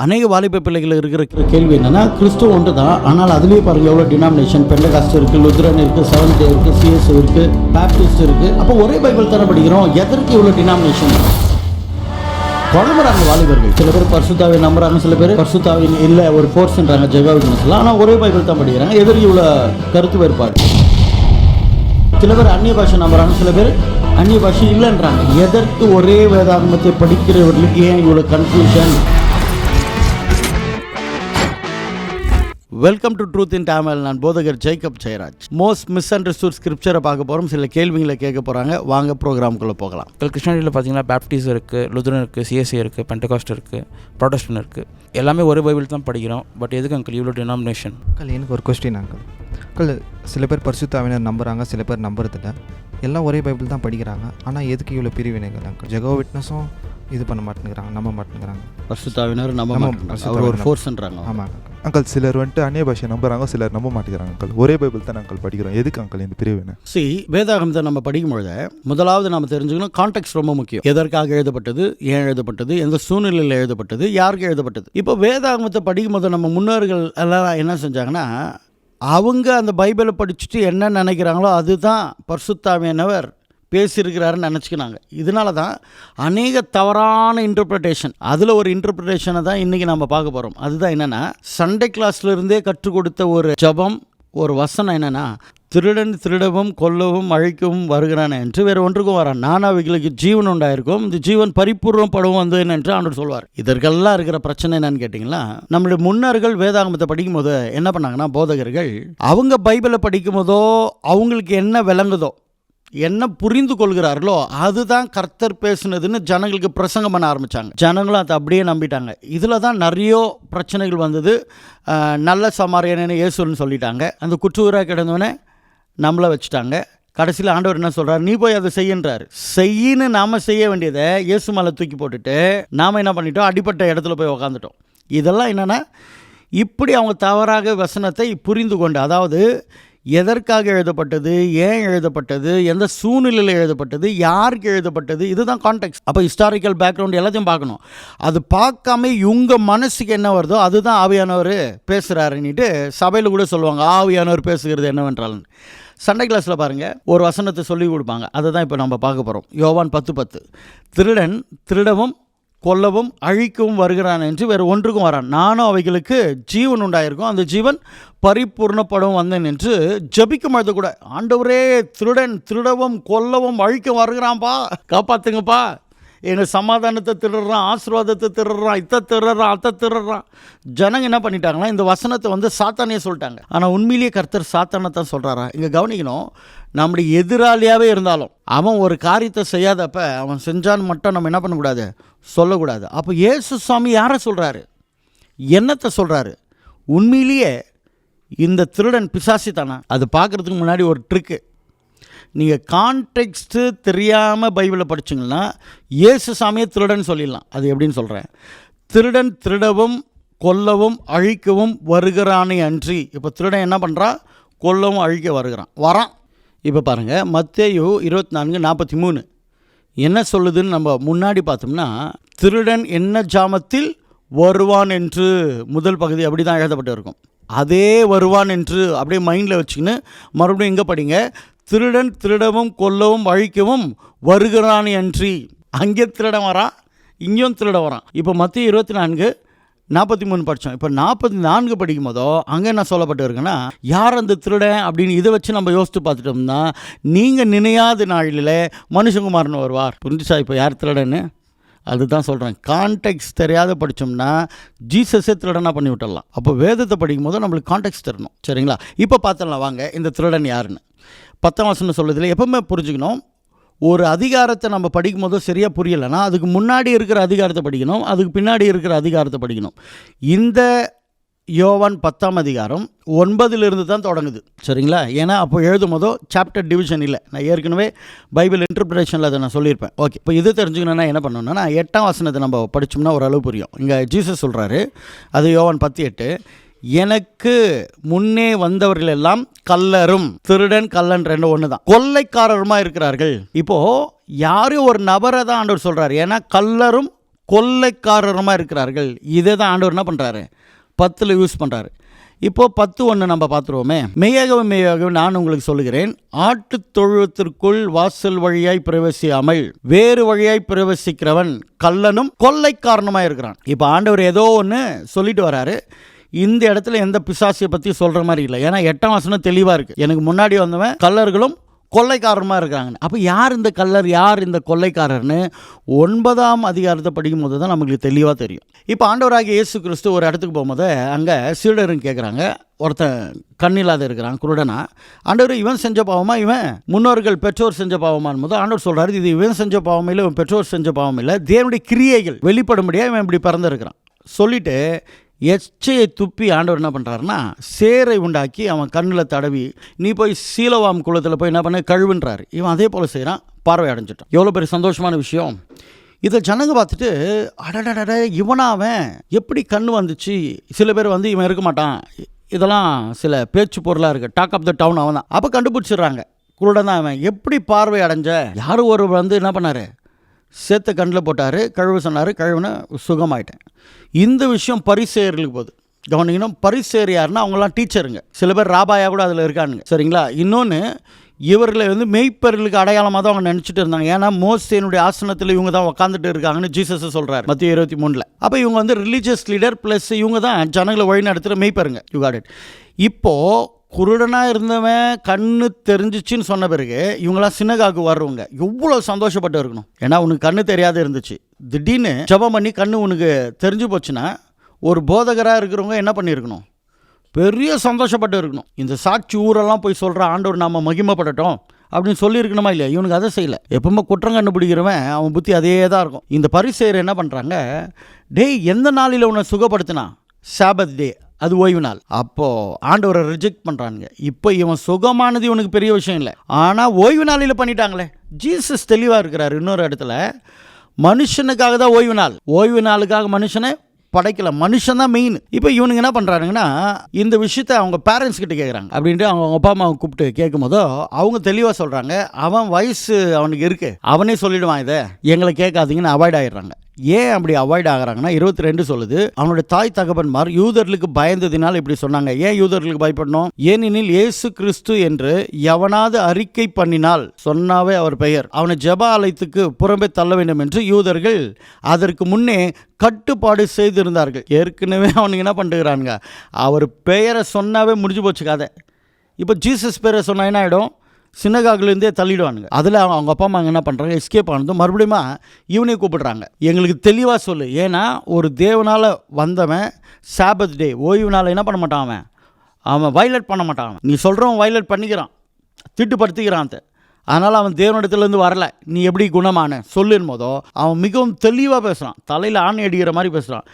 அநேக வாலிப பிள்ளைகள் இருக்கிற கேள்வி என்னன்னா, கிறிஸ்துவ ஒன்று தான், ஆனால் அதுலேயே பாருங்க எவ்வளோ டினாமினேஷன். பெண்டகாஸ்ட் இருக்குது, லுத்ரன் இருக்குது, செவன்த் டே இருக்குது, சிஎஸ் இருக்குது, பேப்டிஸ்ட் இருக்குது. அப்போ ஒரே பைபிள் தானே படிக்கிறோம், எதற்கு இவ்வளோ டினாமினேஷன்? குழம்புறாங்க வாலிபர்கள். சில பேர் பரிசுத்தாவை நம்புறாங்க, சில பேர் பரிசுத்தாவின் இல்லை ஒரு ஃபோர்ஸ்ன்றாங்க, ஜெகா விட்னஸ்லாம். ஆனால் ஒரே பைபிள் தான் படிக்கிறாங்க, எதற்கு இவ்வளோ கருத்து வேறுபாடு? சில பேர் அந்நிய பாஷை நம்புறாங்க, சில பேர் அந்நிய பாஷை இல்லைன்றாங்க. எதற்கு ஒரே வேதாகமத்தை படிக்கிறவர்களுக்கு ஏன் இவ்வளோ confusion? Welcome to truth in Tamil. நான் போதகர் Jacob Jeyaraj. Most misunderstood ஸ்கிரிப்சரை பார்க்க போகிறோம், சில கேள்விகளை கேட்க போகிறாங்க. வாங்க ப்ரோக்ராம்குள்ளே போகலாம். கிருஷ்ணகிரியில் பார்த்தீங்கன்னா பேப்டிஸ்ட் இருக்குது, லுத்ரன் இருக்குது, சிஎஸ்சி இருக்குது, பெண்டகாஸ்ட் இருக்குது, ப்ராட்டஸ்டன் இருக்குது. எல்லாமே ஒரே பைபிள் தான் படிக்கிறோம். பட் எதுக்கு அங்கிள் இவ்வளோ டினாமினேஷன்? எனக்கு ஒரு கொஸ்டின் அங்கிள், சில பேர் பரிசுத்தாவினர் நம்புகிறாங்க, சில பேர் நம்புறதில்ல. எல்லாம் ஒரே பைபிள் தான் படிக்கிறாங்க, ஆனால் எதுக்கு இவ்வளோ பிரிவினைகள் அங்கிள்? ஜெகா விட்னஸும் இது பண்ண மாட்டேங்கிறாங்க, நம்ப மாட்டேங்கிறாங்க. பரிசுத்தாவினர் நம்ப மாட்டேங்கிறாங்க, ஒரு ஃபோர்ஸ்ன்றாங்க. ஆமாங்க அங்கிள், சிலர் அந்நிய பாஷை நம்புறாங்க, சிலர் நம்ப மாட்டேங்கிறாங்க. அங்கிள், ஒரே பைபிள் தான் அங்கிள் படிக்கிறோம், எதுக்கு அங்கிள் இந்த பிரிவினை? வேதாகமத்தை நம்ம படிக்கும்பொழுது முதலாவது நம்ம தெரிஞ்சுக்கணும், கான்டெக்ஸ்ட் ரொம்ப முக்கியம். எதற்காக எழுதப்பட்டது, ஏன் எழுதப்பட்டது, எந்த சூழ்நிலையில் எழுதப்பட்டது, யாருக்கு எழுதப்பட்டது. இப்போ வேதாகமத்தை படிக்கும்போது நம்ம முன்னோர்கள் எல்லாம் என்ன செஞ்சாங்கன்னா, அவங்க அந்த பைபிளை படிச்சுட்டு என்ன நினைக்கிறாங்களோ அதுதான் பரிசுத்தாவியானவர் பேசியிருக்கிறாருன்னு நினச்சிக்கினாங்க. இதனால தான் அநேக தவறான இன்டர்பிரிட்டேஷன். அதில் ஒரு இன்டர்பிரிட்டேஷனை தான் இன்றைக்கி நம்ம பார்க்க போகிறோம். அதுதான் என்னென்னா, சண்டே கிளாஸ்லேருந்தே கற்றுக் கொடுத்த ஒரு ஜபம், ஒரு வசனம் என்னென்னா, திருடன் திருடவும் கொல்லவும் அழிக்கவும் வருகிறான் என்று வேறு ஒன்றுக்கும் வரான், நான் அவைகளுக்கு ஜீவன் உண்டாயிருக்கும், இந்த ஜீவன் பரிபூர்ணப்படும் வந்தேன் என்று ஆண்டவர் சொல்வார். இதற்கெல்லாம் இருக்கிற பிரச்சனை என்னன்னு கேட்டிங்கன்னா, நம்மளுடைய முன்னோர்கள் வேதாகமத்தை படிக்கும் போது என்ன பண்ணாங்கன்னா, போதகர்கள் அவங்க பைபிளை படிக்கும் போதோ அவங்களுக்கு என்ன விளங்குதோ, என்ன புரிந்து கொள்கிறார்களோ அதுதான் கர்த்தர் பேசுனதுன்னு ஜனங்களுக்கு பிரசங்கம் பண்ண ஆரம்பித்தாங்க. ஜனங்களும் அதை அப்படியே நம்பிட்டாங்க. இதில் தான் நிறைய பிரச்சனைகள் வந்தது. நல்ல சமாரியன்னு இயேசுன்னு சொல்லிட்டாங்க. அந்த குற்றூராக கிடந்தவனே நம்மளை வச்சுட்டாங்க. கடைசியில் ஆண்டவர் என்ன சொல்கிறார், நீ போய் அதை செய்யன்றார். செய்யின்னு நாம் செய்ய வேண்டியதை இயேசு மேலே தூக்கி போட்டுட்டு நாம் என்ன பண்ணிட்டோம், அடிப்பட்ட இடத்துல போய் உக்காந்துட்டோம். இதெல்லாம் என்னென்னா, இப்படி அவங்க தவறாக வசனத்தை புரிந்து கொண்டு, அதாவது எதற்காக எழுதப்பட்டது, ஏன் எழுதப்பட்டது, எந்த சூழ்நிலையில் எழுதப்பட்டது, யாருக்கு எழுதப்பட்டது, இதுதான் கான்டெக்ஸ்ட். அப்போ ஹிஸ்டாரிக்கல் பேக்ரவுண்ட் எல்லாத்தையும் பார்க்கணும். அது பார்க்காம இவங்க மனசுக்கு என்ன வருதோ அதுதான் ஆவியானவர் பேசுகிறாருன்னுட்டு சபையில் கூட சொல்லுவாங்க, ஆவியானவர் பேசுகிறது என்னவென்றாலும். சண்டே கிளாஸில் பாருங்கள், ஒரு வசனத்தை சொல்லி கொடுப்பாங்க. அதை தான் இப்போ நம்ம பார்க்க போகிறோம். யோவான் 10:10, திருடன் திருடவும் கொல்லவும் அழிக்கவும் வருகிறான் என்று வேறு ஒன்றுக்கும் வரான், நானும் அவைகளுக்கு ஜீவன் உண்டாயிருக்கும், அந்த ஜீவன் பரிபூர்ணப்படும் வந்தேன் என்று ஜபிக்கும் பொழுது கூட, ஆண்டவரே திருடன் திருடவும் கொல்லவும் அழிக்கவும் வருகிறான்ப்பா, காப்பாற்றுங்கப்பா, எங்கள் சமாதானத்தை திருடுறான், ஆசீர்வாதத்தை திருடுறான், இத்தை திருடுறான், அத்தை திருடுறான். ஜனங்க என்ன பண்ணிட்டாங்கன்னா, இந்த வசனத்தை சாத்தானே சொல்லிட்டாங்க. ஆனால் உண்மையிலேயே கர்த்தர் சாத்தானை தான் சொல்கிறாரா? இங்கே கவனிக்கணும், நம்முடைய எதிராளியாகவே இருந்தாலும் அவன் ஒரு காரியத்தை செய்யாதப்ப அவன் செஞ்சான்னு மட்டும் நம்ம என்ன பண்ணக்கூடாது, சொல்லக்கூடாது. அப்போ இயேசு சுவாமி யாரை சொல்கிறாரு, என்னத்தை சொல்கிறாரு? உண்மையிலேயே இந்த திருடன் பிசாசி தானா? அது பார்க்குறதுக்கு முன்னாடி ஒரு ட்ரிக்கு. நீங்கள் கான்டெக்ஸ்ட்டு தெரியாமல் பைபிளை படிச்சிங்கன்னா இயேசு சாமியை திருடன் சொல்லிடலாம். அது எப்படின்னு சொல்கிறேன். திருடன் திருடவும் கொல்லவும் அழிக்கவும் வருகிறானே அன்றி. இப்போ திருடன் என்ன பண்ணுறான், கொல்லவும் அழிக்க வரான். இப்போ பாருங்கள், மத்தேயு 24:43 என்ன சொல்லுதுன்னு நம்ம முன்னாடி பார்த்தோம்னா, திருடன் என்ன ஜாமத்தில் வருவான் என்று முதல் பகுதி அப்படி தான் எழுதப்பட்டு இருக்கும். அதே வருவான் என்று அப்படியே மைண்டில் வச்சுக்கின்னு மறுபடியும் இங்கே படிங்க, திருடன் திருடவும் கொல்லவும் அழிக்கவும் வருகிறானே அன்றி. அங்கே திருடன் வரான், இங்கேயும் திருட வரான். இப்போ மத்தேயு 24:43 படித்தோம். இப்போ 44 படிக்கும் போதோ அங்கே என்ன சொல்லப்பட்டு இருக்குன்னா, யார் அந்த திருடன் அப்படின்னு இதை வச்சு நம்ம யோசித்து பார்த்துட்டோம்னா, நீங்கள் நினையாத நாளில் மனுஷகுமாரன் வருவார். புரிஞ்சுச்சா இப்போ யார் திருடன்னு? அதுதான் சொல்கிறேன். கான்டெக்ஸ்ட் தெரியாத படித்தோம்னா ஜீசஸே திருடனாக பண்ணி விட்டுடலாம். அப்போ வேதத்தை படிக்கும் போது நம்மளுக்கு கான்டெக்ஸ்ட் தரணும், சரிங்களா? இப்போ பார்த்துடலாம் வாங்க, இந்த திருடன் யாருன்னு. 10ஆம் வசனம் சொல்லுதில்ல, எப்பவுமே புரிஞ்சுக்கணும், ஒரு அதிகாரத்தை நம்ம படிக்கும் போது சரியாக புரியலைன்னா அதுக்கு முன்னாடி இருக்கிற அதிகாரத்தை படிக்கணும், அதுக்கு பின்னாடி இருக்கிற அதிகாரத்தை படிக்கணும். இந்த யோவான் 10ஆம் அதிகாரம் 9 தான் தொடங்குது, சரிங்களா? ஏன்னா அப்போ எழுதும் போதோ சாப்டர் டிவிஷன் இல்லை. நான் ஏற்கனவே பைபிள் இன்டர்பிரேஷனில் அதை நான் சொல்லியிருப்பேன். ஓகே, இப்போ இது தெரிஞ்சுக்கணுன்னா என்ன பண்ணணும்னா, 8ஆம் வசனத்தை நம்ம படித்தோம்னா ஓரளவு புரியும். இங்கே ஜீசஸ் சொல்கிறாரு, அது யோவான் 10:8, எனக்கு முன்னே வந்தவர்கள் எல்லாம் கல்லரும், திருடன் கல்லன் ரெண்டு ஒன்று தான், கொள்ளைக்காரருமா இருக்கிறார்கள். இப்போ யாரும் ஒரு நபரை தான் ஆண்டவர் சொல்றாரு. ஏன்னா கல்லரும் கொள்ளைக்காரருமாக இருக்கிறார்கள். இதே தான் ஆண்டவர் என்ன பண்ணுறாரு, 10 யூஸ் பண்ணுறாரு. இப்போது 10:1 நம்ம பார்த்துருவோமே. மெய்யாகவே மெய்யாகவே நான் உங்களுக்கு சொல்லுகிறேன், ஆட்டுத் தொழுவத்திற்குள் வாசல் வழியாய் பிரவேசியாமல் வேறு வழியாய் பிரவேசிக்கிறவன் கள்ளனும் கொள்ளைக்காரனுமாக இருக்கிறான். இப்போ ஆண்டவர் ஏதோ ஒன்று சொல்லிட்டு வராரு. இந்த இடத்துல எந்த பிசாசியை பற்றி சொல்கிற மாதிரி இல்லை. ஏன்னா 8ஆம் வசனம் தெளிவாக இருக்குது. எனக்கு முன்னாடி வந்தவன் கள்ளர்களும் கொள்ளைக்காரமாக இருக்கிறாங்க. அப்போ யார் இந்த கள்ளர், யார் இந்த கொள்ளைக்காரர்னு 9ஆம் அதிகாரத்தை படிக்கும் போது தான் நமக்கு தெளிவாக தெரியும். இப்போ ஆண்டவராகிய இயேசு கிறிஸ்து ஒரு இடத்துக்கு போகும்போது அங்கே சீடரும் கேட்குறாங்க, ஒருத்தன் கண்ணில்லாத இருக்கிறான், குருடனா. ஆண்டவர் இவன் செஞ்ச பாவமா, இவன் முன்னோர்கள் பெற்றோர் செஞ்ச பாவமான் போது ஆண்டவர் சொல்கிறாரு, இது இவன் செஞ்ச பாவம் இல்லை, இவன் பெற்றோர் செஞ்ச பாவம் இல்லை, தேவனுடைய கிரியைகள் வெளிப்படும்படியாக இவன் இப்படி பிறந்திருக்கிறான் சொல்லிட்டு எச்சையை துப்பி ஆண்டவர் என்ன பண்ணுறாருன்னா சேரை உண்டாக்கி அவன் கண்ணில் தடவி நீ போய் சீலவாம் குளத்தில் போய் என்ன பண்ண கழுவுன்றாரு. இவன் அதே போல் செய்கிறான், பார்வை அடைஞ்சிட்டான். எவ்வளோ பெரிய சந்தோஷமான விஷயம். இதை ஜனங்க பார்த்துட்டு அடடட இவனாவன் எப்படி கண் வந்துச்சு. சில பேர் இவன் இருக்க மாட்டான், இதெல்லாம் சில பேச்சு பொருளாக இருக்குது, டாக் ஆஃப் த டவுன் அவன் தான். அப்போ கண்டுபிடிச்சிடுறாங்க, குருடன் தான் அவன். எப்படி பார்வை அடைஞ்ச, யாரும் ஒரு என்ன பண்ணார், சேர்த்த கண்ணில் போட்டார், கழுவு சொன்னார், கழுவுன சுகமாயிட்டேன். இந்த விஷயம் பரிசேயர்களுக்கு போகுது. கவனிக்கணும், பரிசேயர் யாருன்னா அவங்களாம் டீச்சருங்க. சில பேர் ராபாயா கூட அதில் இருக்கானுங்க, சரிங்களா. இன்னொன்று, இவர்களை மெய்ப்பர்களுக்கு அடையாளமாக தான் அவங்க நினச்சிட்டு இருந்தாங்க. ஏன்னா மோசேனுடைய ஆசனத்தில் இவங்க தான் உட்காந்துட்டு இருக்காங்கன்னு ஜீசஸ் சொல்கிறார் மத்திய 23. அப்போ இவங்க ரிலீஜியஸ் லீடர் ப்ளஸ் இவங்க தான் ஜனங்களை வழி நடத்துகிற மெய்ப்பருங்க. You got it. இப்போது குருடனாக இருந்தவன் கண்ணு தெரிஞ்சிச்சின்னு சொன்ன பிறகு இவங்களாம் சினகாக்கு வர்றவங்க எவ்வளோ சந்தோஷப்பட்டு இருக்கணும். ஏன்னா உனக்கு கண்ணு தெரியாத இருந்துச்சு, திடீர்னு ஜெபம் பண்ணி கண்ணு உனக்கு தெரிஞ்சு போச்சுன்னா ஒரு போதகராக இருக்கிறவங்க என்ன பண்ணியிருக்கணும், பெரிய சந்தோஷப்பட்டு இருக்கணும். இந்த சாட்சி ஊரெல்லாம் போய் சொல்கிற ஆண்டவர் நாம மகிமைப்படட்டும் அப்படின்னு சொல்லியிருக்கணுமா இல்லையா. இவனுக்கு அதை செய்யலை. எப்பவுமே குற்றம் கண்டுபிடிக்கிறவன் அவன் புத்தி அதே தான் இருக்கும். இந்த பரிசேயர் என்ன பண்ணுறாங்க, டேய் எந்த நாளில் உன்னை சுகப்படுத்தினா, சாபத் டே, அது ஓய்வு நாள். அப்போது ஆண்டவரை ரிஜெக்ட் பண்ணுறாங்க. இப்போ இவன் சுகமானது இவனுக்கு பெரிய விஷயம் இல்லை, ஆனால் ஓய்வு நாளில் பண்ணிட்டாங்களே. ஜீசஸ் தெளிவாக இருக்கிறார் இன்னொரு இடத்துல, மனுஷனுக்காக தான் ஓய்வு நாள், ஓய்வு நாளுக்காக மனுஷனை படைக்கல, மனுஷன் தான் மெயின். இப்போ இவனுங்க என்ன பண்ணுறாங்கன்னா இந்த விஷயத்தை அவங்க பேரண்ட்ஸ் கிட்ட கேட்குறாங்க. அப்படின்ட்டு அவங்க அப்பா அம்மாவை கூப்பிட்டு கேட்கும் போதோ அவங்க தெளிவாக சொல்கிறாங்க, அவன் வயசு அவனுக்கு இருக்குது, அவனே சொல்லிவிடுவான், இதை எங்களை கேட்காதீங்கன்னு அவாய்ட் ஆகிடுறாங்க. ஏன் அப்படி அவாய்ட் ஆகிறாங்கன்னா 22 சொல்லுது, அவனுடைய தாய் தகப்பன்மார் யூதர்களுக்கு பயந்ததினால் இப்படி சொன்னாங்க. ஏன் யூதர்களுக்கு பயப்படணும், ஏனெனில் இயேசு கிறிஸ்து என்று எவனாவது அறிக்கை பண்ணினால் சொன்னாவே அவர் பெயர் அவனை ஜெப ஆலயத்துக்கு புறம்பே தள்ள வேண்டும் என்று யூதர்கள் அதற்கு முன்னே கட்டுப்பாடு செய்திருந்தார்கள். ஏற்கனவே அவனுக்கு என்ன பண்ணுறானுங்க, அவர் பெயரை சொன்னாவே முடிஞ்சு போச்சு கதை. இப்போ ஜீசஸ் பேரை சொன்னா என்ன ஆகிடும், சினகாகுலேருந்தே தள்ளிடுவானுங்க. அதில் அவங்க அப்பா அம்மா என்ன பண்ணுறாங்க, எஸ்கேப் ஆனதும் மறுபடியும் இவனையும் கூப்பிடுறாங்க, எங்களுக்கு தெளிவாக சொல்லு. ஏன்னா ஒரு தேவனால் வந்தவன் சாபத் டே ஓய்வு நாள் என்ன பண்ண மாட்டான், அவன் வயலேட் பண்ண மாட்டான். நீ சொல்கிறவன் வயலேட் பண்ணிக்கிறான், திட்டுப்படுத்திக்கிறான். அதனால் அவன் தேவனிடத்துலேருந்து வரல, நீ எப்படி குணமான சொல்லும் போதோ அவன் மிகவும் தெளிவாக பேசுகிறான், தலையில் ஆணை அடிக்கிற மாதிரி பேசுகிறான்.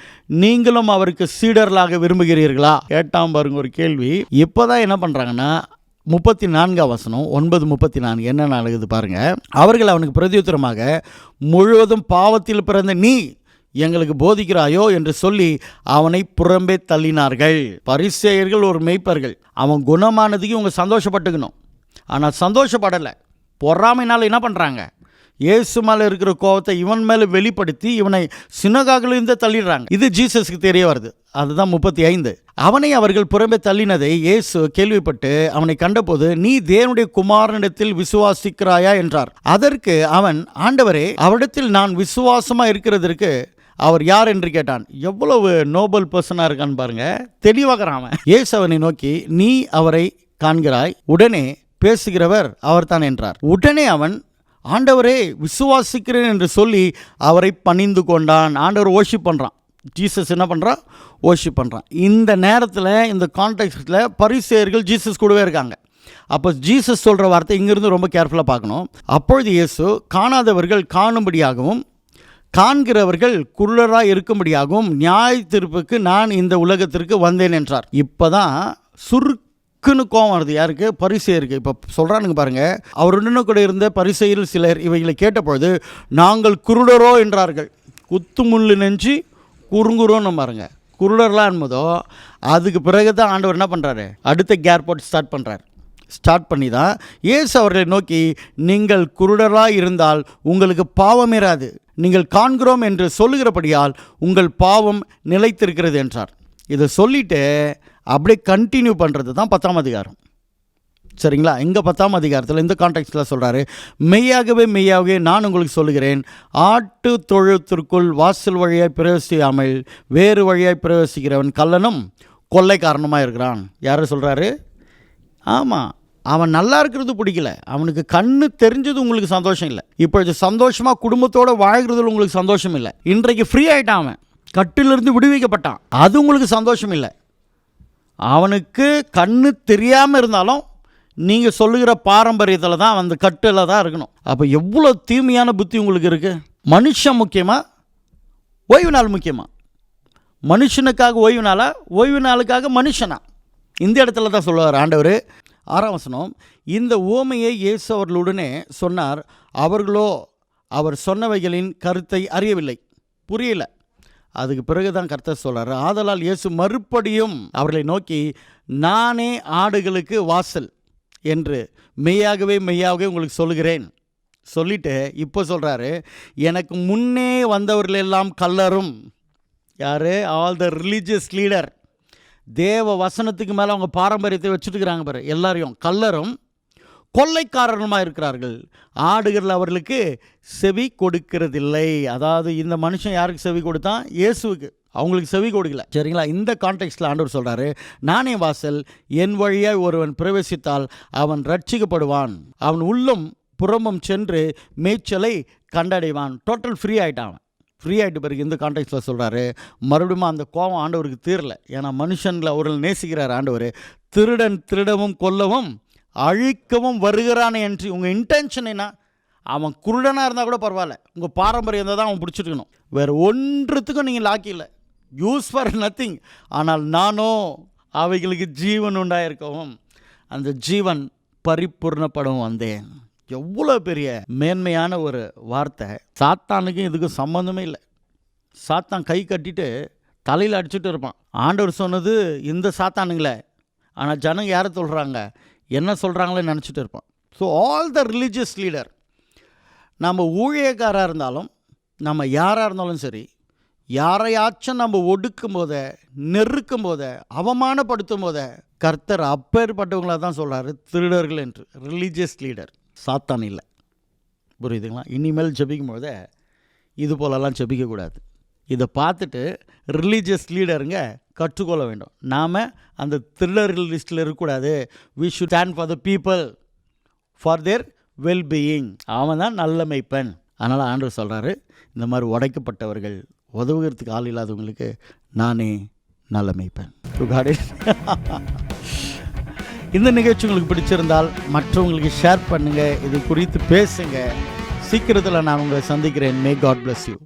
நீங்களும் அவருக்கு சீடர்களாக விரும்புகிறீர்களா கேட்டான் பாருங்க ஒரு கேள்வி. இப்போ தான் என்ன பண்ணுறாங்கன்னா 34 வசனம் 9:34 என்ன நடக்குது பாருங்க. அவர்கள் அவனுக்கு பிரதியுத்தரமாக, முழுவதும் பாவத்தில் பிறந்த நீ எங்களுக்கு போதிக்கிறாயோ என்று சொல்லி அவனை புறம்பே தள்ளினார்கள். பரிசேயர்கள் ஒரு மெய்ப்பர்கள், அவன் குணமானதுக்கு இவங்க சந்தோஷப்பட்டுக்கணும், ஆனால் சந்தோஷப்படலை. பொறாமைனால என்ன பண்ணுறாங்க, இயேசு மேலே இருக்கிற கோபத்தை இவன் மேலே வெளிப்படுத்தி இவனை சினகாகிலிருந்து தள்ளிடுறாங்க. இது ஜீசஸ்க்கு தெரிய வருது. அதுதான் 35. அவனை அவர்கள் புறம்பே தள்ளினதை இயேசு கேள்விப்பட்டு அவனை கண்டபோது, நீ தேவனுடைய குமாரனிடத்தில் விசுவாசிக்கிறாயா என்றார். அதற்கு அவன், ஆண்டவரே, அவரிடத்தில் நான் விசுவாசமாக இருக்கிறதற்கு அவர் யார் என்று கேட்டான். எவ்வளவு நோபல் பர்சனாக இருக்கான்னு பாருங்க, தெளிவாகிறான் அவன். இயேசு அவனை நோக்கி, நீ அவரை காண்கிறாய், உடனே பேசுகிறவர் அவர்தான் என்றார். உடனே அவன், ஆண்டவரே விசுவாசிக்கிறேன் என்று சொல்லி அவரை பணிந்து கொண்டான். ஆண்டவர் ஓர்ஷிப் பண்ணுறான். ஜீசஸ் என்ன பண்ணுறான், ஓர்ஷிப் பண்ணுறான். இந்த நேரத்தில் இந்த கான்டெக்ஸ்டில் பரிசேயர்கள் ஜீசஸ் கூடவே இருக்காங்க. அப்போ ஜீசஸ் சொல்கிற வார்த்தை இங்கிருந்து ரொம்ப கேர்ஃபுல்லாக பார்க்கணும். அப்பொழுது இயேசு, காணாதவர்கள் காணும்படியாகவும் காண்கிறவர்கள் குருடராக இருக்கும்படியாகவும் நியாய தீர்ப்புக்கு நான் இந்த உலகத்திற்கு வந்தேன் என்றார். இப்போ தான் சுருக்குன்னு கோவம் வருது யாருக்கு, பரிசேயருக்கு. இப்போ சொல்கிறானுங்க பாருங்கள், அவருடனே கூட இருந்த பரிசேயரில் சிலர் இவைகளை கேட்டபொழுது, நாங்கள் குருடரோ என்றார்கள். குத்து முள்ளு நெஞ்சு குறுங்குறோன்னு பாருங்க. குருடர்லாம் என்பதோ அதுக்கு பிறகு தான் ஆண்டவர் என்ன பண்ணுறாரு, அடுத்த கேர் போட்டு ஸ்டார்ட் பண்ணுறாரு. ஸ்டார்ட் பண்ணி தான் இயேசு அவர்களை நோக்கி, நீங்கள் குருடராக இருந்தால் உங்களுக்கு பாவம் இராது, நீங்கள் காண்கிறோம் என்று சொல்லுகிறபடியால் உங்கள் பாவம் நிலைத்திருக்கிறது என்றார். இதை சொல்லிவிட்டு அப்படியே கண்டினியூ பண்ணுறது தான் 10ஆம் அதிகாரம். சரிங்களா? இங்கே 10ஆம் அதிகாரத்தில் இந்த கான்டெக்ஸ்டில் சொல்கிறாரு, மெய்யாகவே மெய்யாகவே நான் உங்களுக்கு சொல்லுகிறேன், ஆட்டு தொழுத்திற்குள் வாசல் வழியாய் பிரவேசியாமல் வேறு வழியாய் பிரவேசிக்கிறவன் கள்ளனும் கொள்ளைக்காரனுமாக இருக்கிறான். யார் சொல்கிறாரு? ஆமாம், அவன் நல்லா இருக்கிறது பிடிக்கல, அவனுக்கு கண்ணு தெரிஞ்சது உங்களுக்கு சந்தோஷம் இல்லை, இப்பொழுது சந்தோஷமாக குடும்பத்தோடு வாழ்கிறதுல உங்களுக்கு சந்தோஷம் இல்லை, இன்றைக்கு ஃப்ரீ ஆகிட்டான், அவன் கட்டிலிருந்து விடுவிக்கப்பட்டான், அது உங்களுக்கு சந்தோஷம் இல்லை. அவனுக்கு கண்ணு தெரியாமல் இருந்தாலும் நீங்கள் சொல்லுகிற பாரம்பரியத்தில் தான் அந்த கட்டில் தான் இருக்கணும். அப்போ எவ்வளோ தீமையான புத்தி உங்களுக்கு இருக்குது. மனுஷன் முக்கியமாக, ஓய்வு நாள் முக்கியமாக? மனுஷனுக்காக ஓய்வு நாளா, ஓய்வு நாளுக்காக மனுஷனா? இந்த இடத்துல தான் சொல்லுவார் ஆண்டவர். 6ஆம் வசனம், இந்த உவமையை இயேசு அவர்களுடனே சொன்னார், அவர்களோ அவர் சொன்னவைகளின் கருத்தை அறியவில்லை, புரியல. அதுக்கு பிறகு தான் கர்த்தர் சொல்கிறார், ஆதலால் இயேசு மறுபடியும் அவர்களை நோக்கி, நானே ஆடுகளுக்கு வாசல் என்று மெய்யாகவே மெய்யாகவே உங்களுக்கு சொல்லுகிறேன். சொல்லிவிட்டு இப்போ சொல்கிறாரு, எனக்கு முன்னே வந்தவர்கள் எல்லாம் கள்ளரும். யார்? All the religious leader. தேவ வசனத்துக்கு மேலே அவங்க பாரம்பரியத்தை வச்சுட்டுக்கிறாங்க பாரு, எல்லாரையும் கள்ளரும் கொள்ளைக்காரனுமாக இருக்கிறார்கள், ஆடுகள் அவர்களுக்கு செவி கொடுக்கிறதில்லை. அதாவது இந்த மனுஷன் யாருக்கு செவி கொடுத்தான்? இயேசுவுக்கு. அவங்களுக்கு செவி கொடுக்கல. சரிங்களா? இந்த கான்டெக்ஸ்டில் ஆண்டவர் சொல்கிறாரு, நானே வாசல், என் வழியாய் ஒருவன் பிரவேசித்தால் அவன் ரட்சிக்கப்படுவான், அவன் உள்ளும் புறமும் சென்று மேய்ச்சலை கண்டடைவான். டோட்டல் ஃப்ரீ ஆகிட்டான். ஃப்ரீ ஆகிட்டு பிறகு இந்த கான்டெக்ஸ்டில் சொல்கிறாரு, மறுபடியும் அந்த கோபம் ஆண்டவருக்கு தீரல. ஏன்னா மனுஷனில் அவர்கள் நேசிக்கிறார் ஆண்டவர். திருடன் திருடவும் கொல்லவும் அழிக்கவும் வருகிறானே என்று. உங்கள் இன்டென்ஷன் என்ன? அவன் குருடனாக இருந்தால் கூட பரவாயில்ல, உங்கள் பாரம்பரியம் இருந்தால் தான் அவன் பிடிச்சிட்டுக்கணும். வேறு ஒன்றுத்துக்கும் நீங்கள் லாக்கி இல்லை, யூஸ் ஃபார் நத்திங். ஆனால் நானோ அவைகளுக்கு ஜீவன் உண்டாயிருக்கவும் அந்த ஜீவன் பரிபூர்ணப்படும் வந்தேன். எவ்வளோ பெரிய மேன்மையான ஒரு வார்த்தை. சாத்தானுக்கும் இதுக்கும் சம்மந்தமே இல்லை. சாத்தான் கை கட்டிட்டு தலையில் அடிச்சுட்டு இருப்பான். ஆண்டவர் சொன்னது இந்த சாத்தானுங்களே, ஆனால் ஜனங்க யாரை சொல்கிறாங்க, என்ன சொல்கிறாங்களே நினச்சிட்டு இருப்பான். So all the religious leader, நம்ம ஊழியக்காராக இருந்தாலும் நம்ம யாராக இருந்தாலும் சரி, யாரையாச்சும் நம்ம ஒடுக்கும் போதே, நெருக்கும் போதே, அவமானப்படுத்தும் போதே கர்த்தர் அப்பேற்பட்டவங்களாக தான் சொல்கிறாரு திருடர்கள் என்று. ரிலீஜியஸ் லீடர், சாத்தான் இல்லை. புரியுதுங்களா? இனிமேல் ஜெபிக்கும் போதே இது போலலாம் ஜெபிக்கக்கூடாது. இதை பார்த்துட்டு ரிலீஜியஸ் லீடருங்க கற்றுக்கொள்ள வேண்டும். நாம் அந்த திருடர்கள் லிஸ்ட்டில் இருக்கக்கூடாது. We should stand for the people, for their wellbeing. அவன் தான் நல்ல மெய்ப்பன். அதனால் ஆண்டவர் சொல்கிறாரு, இந்த மாதிரி உடைக்கப்பட்டவர்கள், உதவுகிறதுக்கு ஆள் இல்லாதவங்களுக்கு நானே நல்ல மெய்ப்பன். இந்த நிகழ்ச்சி உங்களுக்கு பிடிச்சிருந்தால் மற்றவங்களுக்கு ஷேர் பண்ணுங்கள், இது குறித்து பேசுங்க. சீக்கிரத்தில் நான் உங்களை சந்திக்கிறேன். May God bless you.